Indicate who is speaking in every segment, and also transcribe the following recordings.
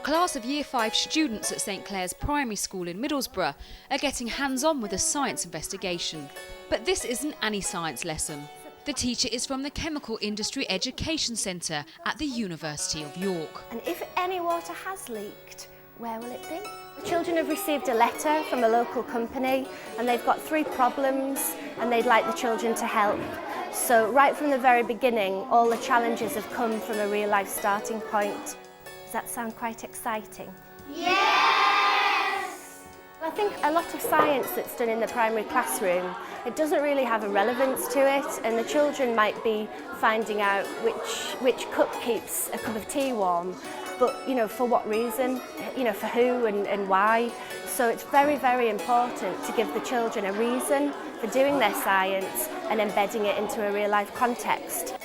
Speaker 1: class of Year 5 students at St Clair's Primary School in Middlesbrough are getting hands-on with a science investigation. But this isn't any science lesson. The teacher is from the Chemical Industry Education Centre at the University of York.
Speaker 2: And if any water has leaked, where will it be? The children have received a letter from a local company and they've got 3 problems and they'd like the children to help. So right from the very beginning, all the challenges have come from a real-life starting point. Does that sound quite exciting?
Speaker 3: Yes!
Speaker 2: I think a lot of science that's done in the primary classroom, it doesn't really have a relevance to it, and the children might be finding out which cup keeps a cup of tea warm, but for what reason, for who and why. So it's very, very important to give the children a reason for doing their science and embedding it into a real-life context.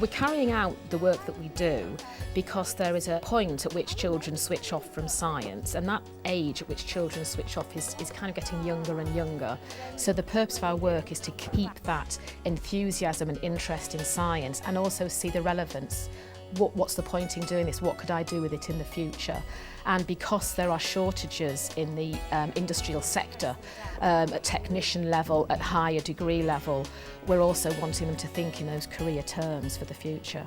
Speaker 4: We're carrying out the work that we do because there is a point at which children switch off from science, and that age at which children switch off is kind of getting younger and younger. So the purpose of our work is to keep that enthusiasm and interest in science and also see the relevance. What's the point in doing this? What could I do with it in the future? And because there are shortages in the industrial sector, at technician level, at higher degree level, we're also wanting them to think in those career terms for the future.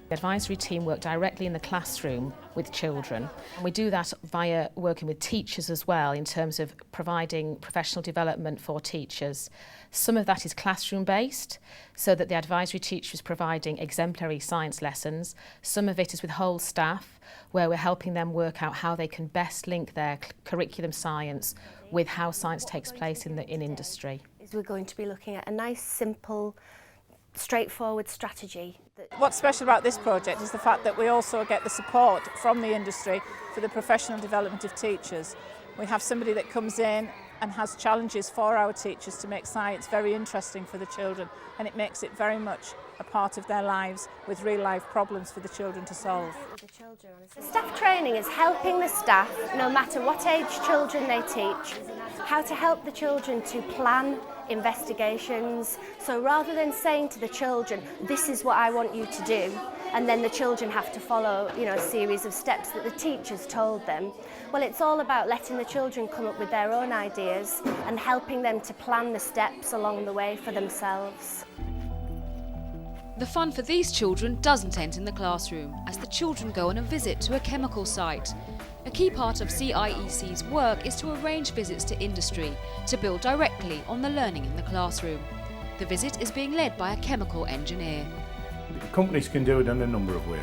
Speaker 4: The advisory team work directly in the classroom with children, and we do that via working with teachers as well in terms of providing professional development for teachers. Some of that is classroom based, so that the advisory teacher is providing exemplary science lessons. Some of it is with whole staff, where we're helping them work out how they can best link their curriculum science with how science takes place in industry.
Speaker 2: We're going to be looking at a nice, simple, straightforward strategy.
Speaker 3: What's special about this project is the fact that we also get the support from the industry for the professional development of teachers. We have somebody that comes in and has challenges for our teachers to make science very interesting for the children, and it makes it very much a part of their lives with real life problems for the children to solve.
Speaker 2: The staff training is helping the staff, no matter what age children they teach, how to help the children to plan investigations. So rather than saying to the children, this is what I want you to do, and then the children have to follow a series of steps that the teachers told them, well, it's all about letting the children come up with their own ideas and helping them to plan the steps along the way for themselves.
Speaker 1: The fun for these children doesn't end in the classroom, as the children go on a visit to a chemical site. A key part of CIEC's work is to arrange visits to industry to build directly on the learning in the classroom. The visit is being led by a chemical engineer.
Speaker 5: Companies can do it in a number of ways.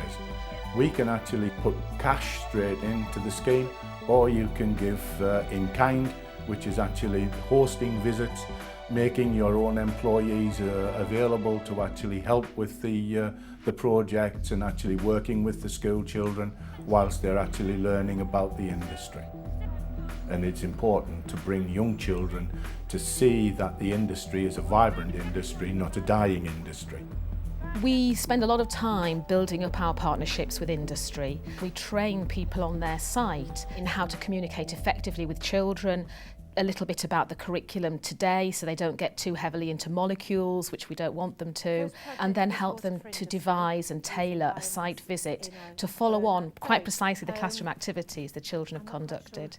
Speaker 5: We can actually put cash straight into the scheme, or you can give in kind, which is actually hosting visits, making your own employees available to actually help with the projects and actually working with the school children whilst they're actually learning about the industry. And it's important to bring young children to see that the industry is a vibrant industry, not a dying industry.
Speaker 4: We spend a lot of time building up our partnerships with industry. We train people on their site in how to communicate effectively with children, a little bit about the curriculum today so they don't get too heavily into molecules, which we don't want them to, and then help them to devise and tailor a site visit to follow on quite precisely the classroom activities the children have conducted.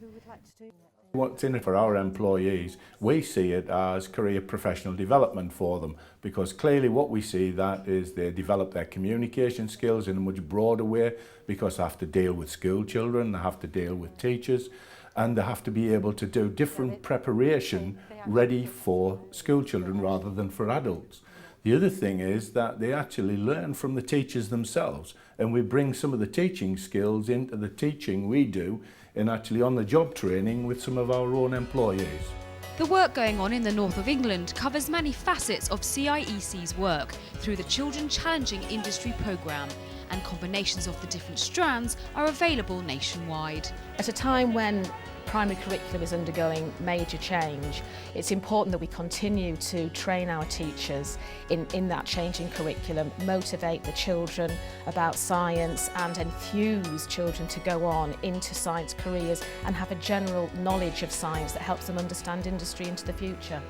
Speaker 5: What's in it for our employees, we see it as career professional development for them, because clearly what we see that is they develop their communication skills in a much broader way, because they have to deal with school children, they have to deal with teachers, and they have to be able to do different preparation ready for school children rather than for adults. The other thing is that they actually learn from the teachers themselves, and we bring some of the teaching skills into the teaching we do and actually on-the-job training with some of our own employees.
Speaker 1: The work going on in the north of England covers many facets of CIEC's work through the Children Challenging Industry programme, and combinations of the different strands are available nationwide.
Speaker 4: At a time when primary curriculum is undergoing major change, it's important that we continue to train our teachers in that changing curriculum, motivate the children about science and enthuse children to go on into science careers and have a general knowledge of science that helps them understand industry into the future.